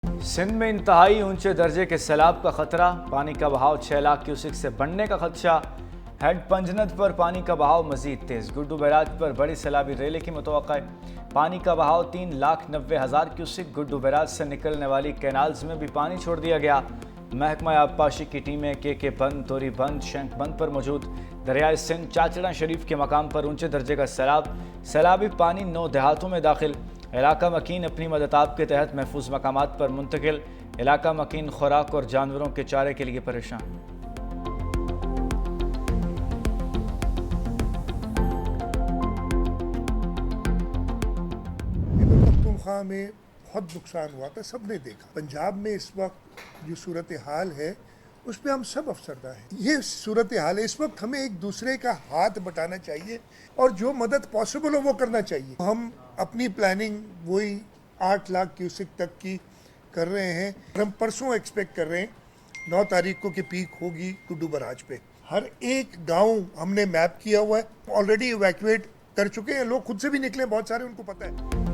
सिंध में इंतहाई ऊंचे दर्जे के सैलाब का खतरा, पानी का बहाव 6 लाख क्यूसिक से बढ़ने का खदशा। हेड पंजनद पर पानी का बहाव मजीद तेज, गुड्डू बैराज पर बड़ी सैलाबी रेले की मुतवक्का है। पानी का बहाव 3,90,000 क्यूसिक, गुड्डू बैराज से निकलने वाली कैनाल्स में भी पानी छोड़ दिया गया। महकमा आबपाशी की टीमें के बंद, तोरी बंद, शंख बंद पर मौजूद। दरियाए सिंध चाचड़ा शरीफ के मकाम पर ऊंचे दर्जे का सैलाबी पानी 9 देहातों में दाखिल। इलाका मकीन अपनी मदताब के तहत महफूज मकामात पर मुंतकिल। इलाका मकीन खुराक और जानवरों के चारे के लिए परेशान। पख्तूनख्वा में बहुत नुकसान हुआ था, सबने देखा। पंजाब में इस वक्त जो सूरत हाल है उस पर हम सब अफसरदा हैं। ये सूरत हाल है, इस वक्त हमें एक दूसरे का हाथ बटाना चाहिए और जो मदद पॉसिबल हो वो करना चाहिए। हम अपनी प्लानिंग वही 8 लाख क्यूसिक तक की कर रहे हैं। हम परसों एक्सपेक्ट कर रहे हैं 9 तारीख को कि पीक होगी गुड्डू बैराज पे। हर एक गांव हमने मैप किया हुआ है, ऑलरेडी इवैक्यूएट कर चुके हैं लोग, खुद से भी निकले बहुत सारे, उनको पता है।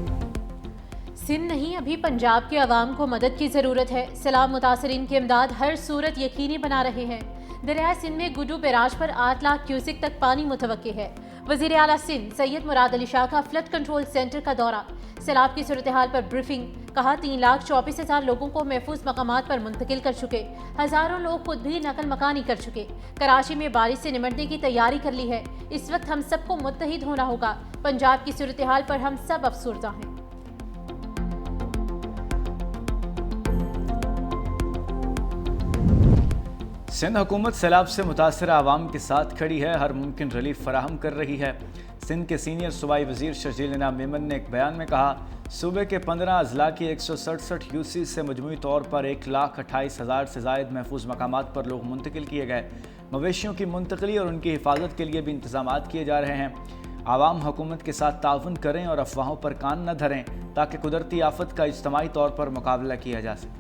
सिंध नहीं, अभी पंजाब के अवाम को मदद की ज़रूरत है। सैलाब मुतासरीन की इमदाद हर सूरत यकीनी बना रहे हैं। दरिया सिंध में गुड्डू बैराज पर 8 लाख क्यूसिक तक पानी मुतवक्के है। वज़ीर आला सिंध सैयद मुराद अली शाह का फ्लड कंट्रोल सेंटर का दौरा, सैलाब की सूरत हाल पर ब्रीफिंग। कहा 3,24,000 लोगों को महफूज मकामात पर मुंतकिल कर चुके। हज़ारों लोग खुद भी नकल मकानी कर चुके। कराची में बारिश से निमटने की तैयारी कर ली है। इस वक्त हम सबको मुत्तहिद होना होगा। पंजाब की सूरत हाल पर हम सब अफसुर्दा हैं। सिंध हुकूमत सैलाब से मुतासर आवाम के साथ खड़ी है, हर मुमकिन रिलीफ फराहम कर रही है। सिंध के सीनियर सूबाई वजीर शर्जील इनाम मेमन ने एक बयान में कहा, सूबे के 15 अजला की 167 यूसी से मजमूई तौर पर 1,28,000 से जायद महफूज मकामात पर लोग मुंतकिल किए गए। मवेशियों की मुंतकली और उनकी हिफाजत के लिए भी इंतजाम किए जा रहे हैं। आवाम हुकूमत के साथ ताउन करें और अफवाहों पर कान न धरें ताकि कुदरती आफत का इज्तमाई तौर पर मुकाबला किया जा सके।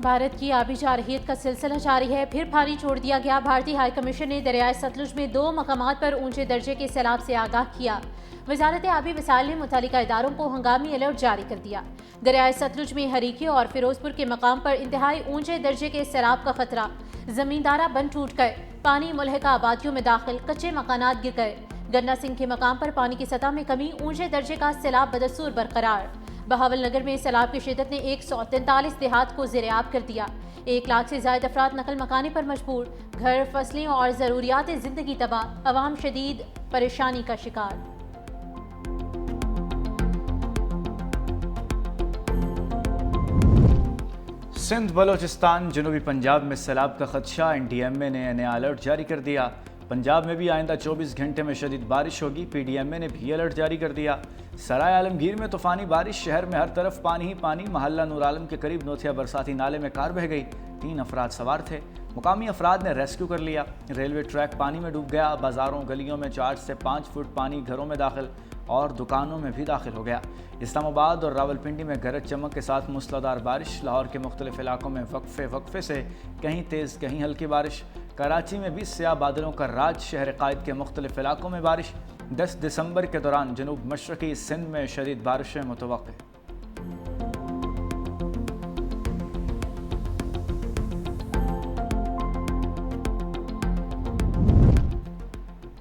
भारत की आबी जारहियत का सिलसिला जारी है, फिर पानी छोड़ दिया गया। भारतीय हाई कमीशन ने दरियाए सतलुज में 2 मकामात पर ऊंचे दर्जे के सैलाब से आगाह किया। वजारत आबी वसाइल ने मुतल्लिका इदारों को हंगामी अलर्ट जारी कर दिया। दरियाए सतलुज में हरीकी और फिरोजपुर के मकाम पर इंतहाई ऊंचे दर्जे के सैलाब का खतरा। जमींदारा बन टूट गए, पानी मुलहका आबादियों में दाखिल, कच्चे मकानात गिर गए। गन्ना सिंह के मकाम पर पानी की सतह में कमी, ऊंचे दर्जे का सैलाब बदसूर बरकरार। बहावल नगर में सैलाब की शिद्दत ने 143 देहात को ज़ेर-ए-आब कर दिया। 1 लाख से ज्यादा अफराद नकल मकाने पर मजबूर। घर, फसलें और ज़रूरियात ज़िंदगी तबाह, अवाम शदीद परेशानी का शिकार। सिंध, बलोचिस्तान, जनूबी पंजाब में सैलाब का खदशा, NDMA ने नया अलर्ट जारी कर दिया। पंजाब में भी आइंदा 24 घंटे में शदीद बारिश होगी। PDMA ने भी अलर्ट जारी कर दिया। सराय आलमगीर में तूफानी बारिश, शहर में हर तरफ पानी ही पानी। महल्ला नूर आलम के करीब नोथिया बरसाती नाले में कार बह गई, 3 अफराद सवार थे। मुकामी अफराद ने रेस्क्यू कर लिया। रेलवे ट्रैक पानी में डूब गया। बाजारों गलियों में 4 से 5 फुट पानी घरों में दाखिल और दुकानों में भी दाखिल हो गया। इस्लामाबाद और रावलपिंडी में गरज चमक के साथ मूसलाधार बारिश। लाहौर के मुख्तलिफ इलाकों में वक्फे से कहीं तेज़ कहीं हल्की बारिश। कराची में भी स्याह बादलों का राज, शहर कायद के मुख्तलिफ इलाकों में बारिश। 10 दिसंबर के दौरान जनूब मशरक़ी सिंध में शदीद बारिशें मुतवक्के।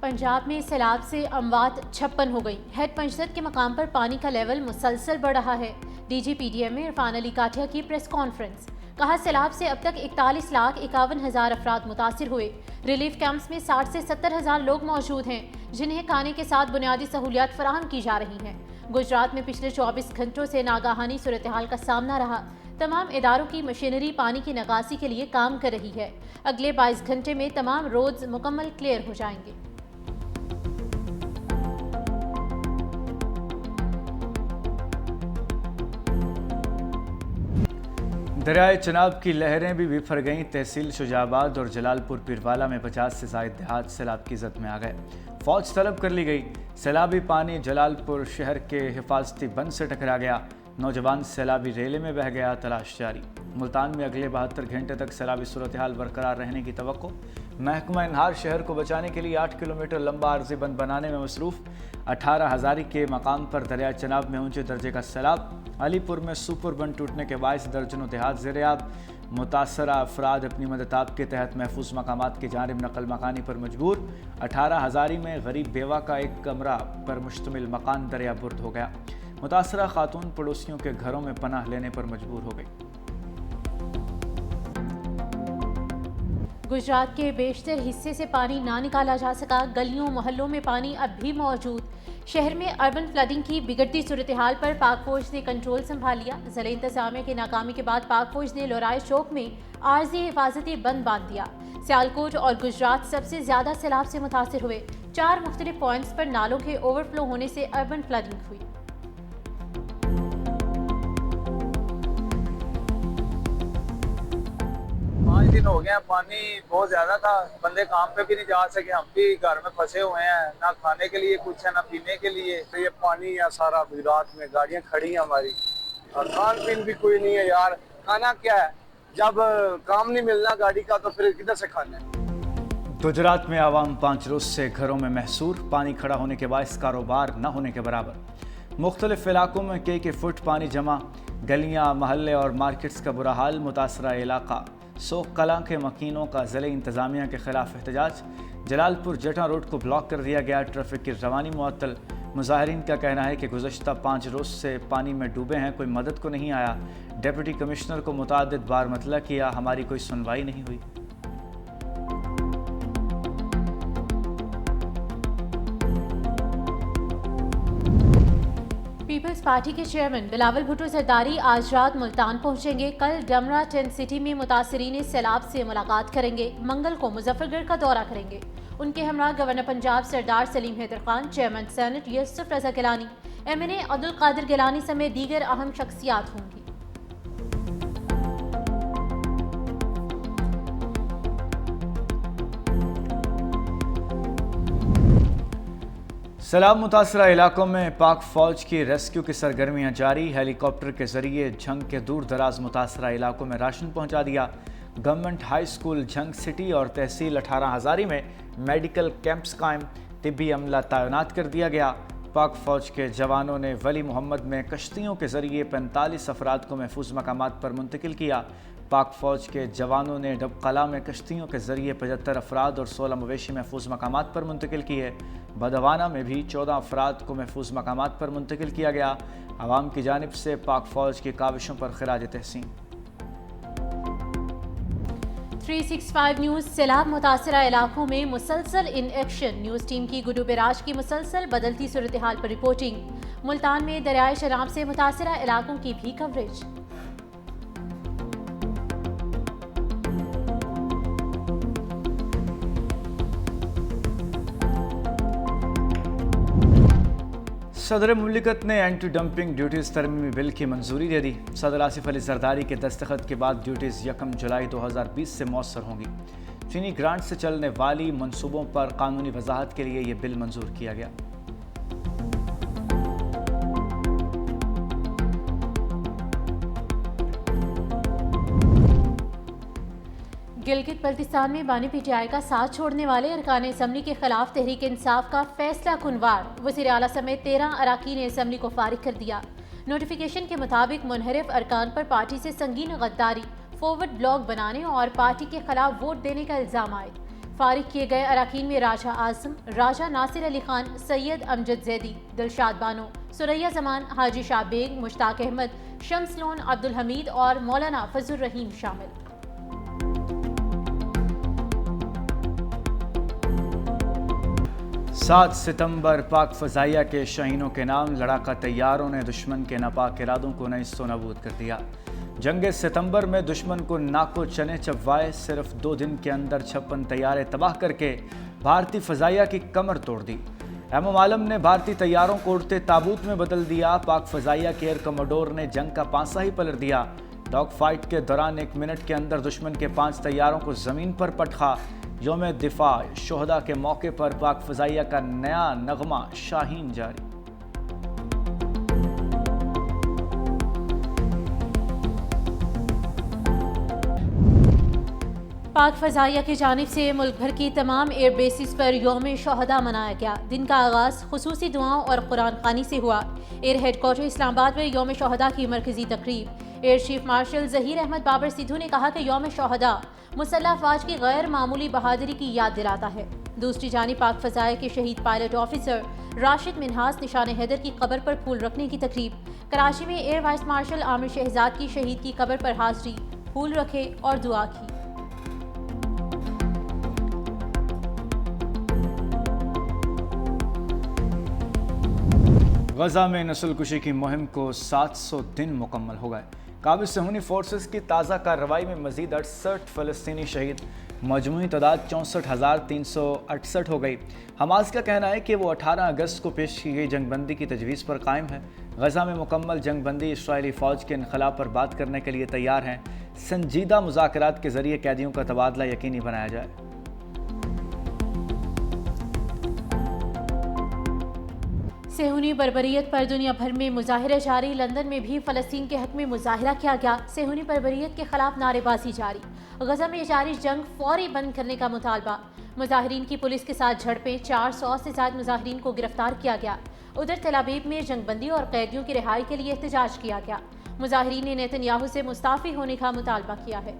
पंजाब में सैलाब से अमवात 56 हो गई। हेड पंजनद के मकाम पर पानी का लेवल मुसलसल बढ़ रहा है। DG PDMA इरफान अली काठिया की प्रेस कॉन्फ्रेंस। कहा सैलाब से अब तक 41,51,000 अफराद मुतासिर हुए। रिलीफ कैंप्स में 60 से 70,000 लोग मौजूद हैं, जिन्हें खाने के साथ बुनियादी सहूलियात फराहम की जा रही हैं। गुजरात में पिछले 24 घंटों से नागाहानी सूरत हाल का सामना रहा। तमाम इदारों की मशीनरी पानी की निकासी के लिए काम कर रही है। अगले 22 घंटे में तमाम रोड्स मुकम्मल क्लियर हो जाएंगे। दरियाए चनाब की लहरें भी बिफर गईं। तहसील शुजाबाद और जलालपुर पीरवाला में 50 से जायद देहात सैलाब की जद में आ गए। फौज तलब कर ली गई। सैलाबी पानी जलालपुर शहर के हिफाजती बंद से टकरा गया। नौजवान सैलाबी रेले में बह गया, तलाश जारी। मुल्तान में अगले 72 घंटे तक सैलाबी सूरत हाल बरकरार रहने की तवक्को। महकमा इन्हार शहर को बचाने के लिए 8 किलोमीटर लंबा आर्जी बंद बनाने में मसरूफ। 18 हज़ारी के मकाम पर दरिया चनाब में ऊंचे दर्जे का सैलाब। अलीपुर में सुपर बंद टूटने के बायस दर्जनों देहात ज़ेर-ए-आब। मुतासरा अफराद अपनी मदद के तहत महफूज मकामात की जानिब नकल मकानी पर मजबूर। 18 हज़ारी में गरीब बेवा का एक कमरा पर मुश्तमिल मकान दरिया बुर्द हो गया। मुतासरा खातून पड़ोसियों के घरों में पनाह लेने पर मजबूर हो गई। गुजरात के बेशतर हिस्से से पानी ना निकाला जा सका। गलियों मोहल्लों में पानी अब भी मौजूद। शहर में अर्बन फ्लडिंग की बिगड़ती सूरत हाल पर पाक फौज ने कंट्रोल संभाल लिया। ज़िले इंतजामिया की नाकामी के बाद पाक फौज ने लोराय चौक में आर्जी हिफाजती बंद बांध दिया। सियालकोट और गुजरात सबसे ज्यादा सैलाब से मुतासिर हुए। 4 मुख्तलिफ पॉइंट्स पर नालों के ओवरफ्लो होने से अर्बन फ्लडिंग हुई। 5 दिन हो गए, पानी बहुत ज्यादा था, बंदे काम पे भी नहीं जा सके, हम भी घर में फंसे हुए हैं, ना खाने के लिए कुछ है ना पीने के लिए। तो ये पानी है सारा गुजरात में, गाड़ियां खड़ी हैं हमारी और खान पीन भी कोई नहीं है यार। खाना क्या है, जब काम नहीं मिलना गाड़ी का तो फिर किधर से खाना है। गुजरात में आवाम 5 रोज से घरों में महसूर। पानी खड़ा होने के बायस कारोबार न होने के बराबर। मुख्तलिफ इलाकों में कई फुट पानी जमा। गलियां, महल्ले और मार्केट्स का बुरा हाल। मुतासरा इलाका सोख कलां के मकीनों का ज़िले इंतज़ामिया के खिलाफ एहतजाज। जलालपुर जटा रोड को ब्लॉक कर दिया गया, ट्रैफिक की रवानी मुअत्तल। मुजाहिरीन का कहना है कि गुज़श्ता 5 रोज से पानी में डूबे हैं, कोई मदद को नहीं आया। डिप्टी कमिश्नर को मुताद्दिद बार मतला किया, हमारी कोई सुनवाई नहीं हुई। पीपल्स पार्टी के चेयरमैन बिलावल भुट्टो जरदारी आज रात मुल्तान पहुंचेंगे। कल डमरा टेंट सिटी में मुतासरीन सैलाब से मुलाकात करेंगे। मंगल को मुजफ्फरगढ़ का दौरा करेंगे। उनके हमरा गवर्नर पंजाब सरदार सलीम हैदर खान, चेयरमैन सेनेट यूसुफ रजा गिलानी, MNA अब्दुल कादिर गिलानी समेत दीगर अहम शख्सियात होंगी। सैलाब मुतासरा इलाकों में पाक फौज की रेस्क्यू की सरगर्मियां जारी। हेलीकॉप्टर के जरिए झंग के दूर दराज मुतासरा इलाकों में राशन पहुंचा दिया। Government high school Jhang city और तहसील 18 हज़ारी में मेडिकल कैंप्स कायम। तिब्बी अमला तैनात कर दिया गया। पाक फौज के जवानों ने वली मोहम्मद में कश्तियों के जरिए 45 अफराद को महफूज मकामात पर मुंतकिल किया। पाक फौज के जवानों ने डबकला में कश्तियों के जरिए 75 अफराद और 16 मवेशी महफूज मकामात पर मुंतकिल किए। बदवाना में भी 14 अफराद को महफूज मकामात पर मुंतकिल किया गया। आवाम की जानिब से पाक फौज की काविशों पर खिराज तहसीन। 365 न्यूज़ सैलाब मुतासरा इलाकों में मुसलसल इन एक्शन। न्यूज़ टीम की गुडू बिराज की मुसलसल बदलती सूरत हाल पर रिपोर्टिंग। मुल्तान में दरियाए शराब से मुतासरा इलाकों की भी कवरेज। सदर मुमलिकत ने एंटी डंपिंग ड्यूटीज़ तरमीमी बिल की मंजूरी दे दी। सदर आसिफ अली जरदारी के दस्तखत के बाद ड्यूटीज़ 1 जुलाई 2020 से मौसर होंगी। चीनी ग्रांट से चलने वाली मंसूबों पर कानूनी वजाहत के लिए ये बिल मंजूर किया गया। गिलगित बल्तिस्तान में बानी PTI का साथ छोड़ने वाले अरकान असम्बली के खिलाफ तहरीक इंसाफ का फैसला कुनवार। वज़ीर आला समेत 13 अरकान असम्बली को फारिग कर दिया। नोटिफिकेशन के मुताबिक मुनहरिफ अरकान पर पार्टी से संगीन गद्दारी, फॉरवर्ड ब्लॉग बनाने और पार्टी के खिलाफ वोट देने का इल्ज़ाम आए। फारिग किए गए अरकान में राजा आजम, राजा नासिर अली खान, सैयद अमजद जैदी, दिलशाद बानो, सुरैया जमान, हाजी शाह बेग, मुश्ताक अहमद, शम्स लोन, अब्दुल हमीद और मौलाना फजल रहीम शामिल। 7 सितंबर पाक फ़ज़ाइया के शहीनों के नाम लड़ाका तैयारों ने दुश्मन के नापाक इरादों को नईस्तो नबूद कर दिया। जंग सितंबर में दुश्मन को नाको चने चबवाए। सिर्फ 2 दिन के अंदर 56 तैयारे तबाह करके भारतीय फ़ज़ाइया की कमर तोड़ दी। एमएम आलम ने भारतीय तैयारों को उड़ते ताबूत में बदल दिया। पाक फ़ज़ाइया के एयर कमोडोर ने जंग का पांसा ही पलट दिया। डॉग फाइट के दौरान 1 मिनट के अंदर दुश्मन के 5 तैयारों को ज़मीन पर पटखा। यौम दिफा शोहदा के मौके पर पाक फ़ज़ाइया का नया नगमा शाहीन जारी। पाक फ़ज़ाइया की जानिब से मुल्क भर की तमाम एयर बेसिस पर यौम शोहदा मनाया गया। दिन का आगाज़ खुसूसी दुआओं और कुरान ख़ानी से हुआ। एयर हेडक्वार्टर इस्लामाबाद में यौम शोहदा की मरकज़ी तकरीब। Air chief marshal Zaheer Ahmed Babar Sidhu ने कहा कि यौम शोहदा मुसल्लह अफ़वाज की गैर मामूली बहादुरी की याद दिलाता है। दूसरी जानिब पाक फ़ज़ाइया के शहीद पायलट ऑफिसर राशिद मिन्हास निशान हैदर की कब्र पर फूल रखने की तकरीब। कराची में air vice marshal Aamir Shahzad की शहीद की कब्र पर हाजिरी, फूल रखे और दुआ की। गजा में नस्लकुशी की मुहिम को 700 दिन मुकम्मल हो गए। काबिज सहूनी फोर्सेस की ताज़ा कार्रवाई में मजीद 68 फ़लस्तीनी शहीद, मजमूई तादाद 64,368 हो गई। हमास का कहना है कि वो 18 अगस्त को पेश की गई जंगबंदी की तजवीज़ पर कायम है। गजा में मुकम्मल जंगबंदी इसराइली फ़ौज के इनखला पर बात करने के लिए तैयार हैं। संजीदा मुज़ाकरात के ज़रिए कैदियों का तबादला यकीनी बनाया जाए। सेहूनी बर्बरियत पर दुनिया भर में मुजाहिरे जारी। लंदन में भी फ़लस्तीन के हक में मुजाहिरा किया गया। सेहूनी बर्बरियत के खिलाफ नारेबाजी जारी। गजा में जारी जंग फौरी बंद करने का मुतालबा। मुजाहिरीन की पुलिस के साथ झड़पें, 400 से ज़्यादा मुजाहिरीन को गिरफ्तार किया गया। उधर तेल अवीव में जंगबंदी और कैदियों की रिहाई के लिए एहतजाज किया गया। मुजाहिरीन ने नेतन्याहू से मुस्ताफ़ी होने का मुतालबा किया है।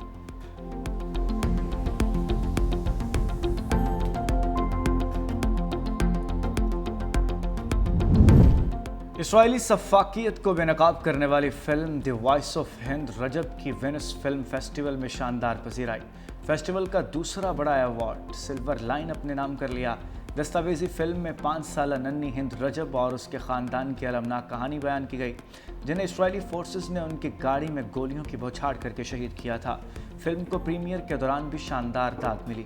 इसराइली सफ़ाकियत को बेनकाब करने वाली film the voice of Hind Rajab की वेनिस फिल्म फेस्टिवल में शानदार पसीर आई। फेस्टिवल का दूसरा बड़ा अवार्ड सिल्वर लाइन अपने नाम कर लिया। दस्तावेजी फिल्म में 5 साला नन्ही हिंद रजब और उसके ख़ानदान की अलमनाक कहानी बयान की गई, जिन्हें इसराइली फोर्सेस ने उनकी गाड़ी में गोलियों की बौछार करके शहीद किया था। फिल्म को प्रीमियर के दौरान भी शानदार दाद मिली।